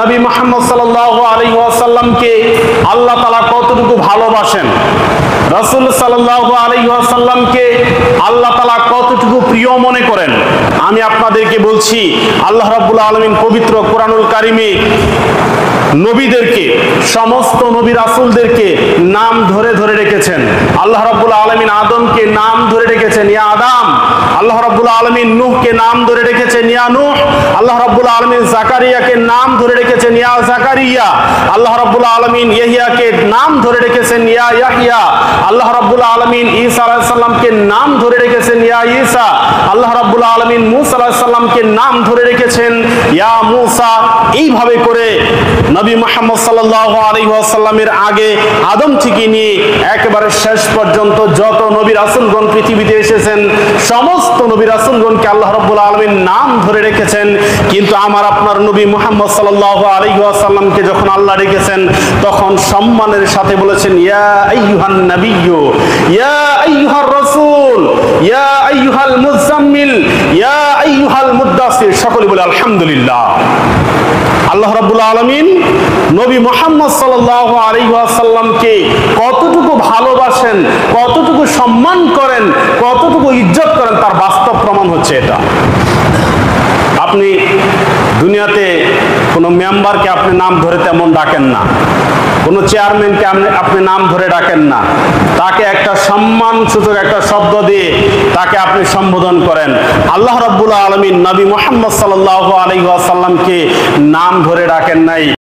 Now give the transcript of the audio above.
নবী মুহাম্মদ সাল্লাল্লাহু আলাইহি ওয়াসাল্লামকে আল্লাহ তাআলা কতটুকু ভালোবাসেন, রাসূল সাল্লাল্লাহু আলাইহি ওয়াসাল্লামকে আল্লাহ তাআলা কতটুকু প্রিয় মনে করেন, আমি আপনাদেরকে বলছি। আল্লাহ রাব্বুল আলামিন পবিত্র কোরআনুল কারিমে নবীদেরকে, সমস্ত নবী রাসূলদেরকে নাম ধরে ধরে রেখেছেন। আল্লাহ রাব্বুল আলামিন আদমকে নাম ধরে রেখেছেন, ইয়া আদম। আল্লাহ রাব্বুল আলামিন নূহকে নাম ধরে রেখেছেন, ইয়া নূহ। আল্লাহ রাব্বুল আলামিন জাকারিয়াকে নাম ধরে রেখেছেন, ইয়া জাকারিয়া। আল্লাহ রাব্বুল আলামিন ইয়াহইয়াকে নাম ধরে রেখেছেন, ইয়া ইয়াহইয়া। আল্লাহ রাব্বুল আলামিন ঈসা আলাইহিস সালামকে নাম ধরে রেখেছেন, ইয়া ঈসা। আল্লাহ রাব্বুল আলামিন মূসা আলাইহিস সালামকে নাম ধরে রেখেছেন, ইয়া মূসা। এইভাবে করে নবী মুহাম্মদ সাল্লাল্লাহু আলাইহি ওয়াসাল্লামের আগে আদম থেকে নিয়ে একেবারে শেষ পর্যন্ত যত নবী রাসূলগণ পৃথিবীতে এসেছেন, সমস্ত নবী রাসূলগণকে আল্লাহ রাব্বুল আলামিন নাম ধরে রেখেছেন। কিন্তু আমার আপনার নবী মুহাম্মদ সাল্লাল্লাহু আলাইহি ওয়াসাল্লামকে যখন আল্লাহ রেখেছেন, তখন সম্মানের সাথে বলেছেন, ইয়া আইয়ুহান নাবিয়্যু, ইয়া আইয়ুহার রাসূল, ইয়া আইয়ুহাল মুযাম্মিল, ইয়া আইয়ুহাল মুদ্দাসির। সকলে বলে আলহামদুলিল্লাহ। আল্লাহ রাব্বুল আলামিন নবী মুহাম্মদ সাল্লাল্লাহু আলাইহি ওয়াসাল্লামকে কতটুকু ভালোবাসেন, কতটুকু সম্মান করেন, কতটুকু ইজ্জত করেন, তার বাস্তব প্রমাণ হচ্ছে এটা। আপনি দুনিয়াতে কোনো মেম্বারকে আপনি নাম ধরে তেমন ডাকেন না, কোনো চেয়ারম্যানকে আপনি নাম ধরে ডাকেন না, তাকে একটা সম্মান সূচক একটা শব্দ দিয়ে তাকে আপনি সম্বোধন করেন। আল্লাহ রাব্বুল আলামিন নবী মুহাম্মদ সাল্লাল্লাহু আলাইহি ওয়াসাল্লামকে নাম ধরে ডাকেন নাই।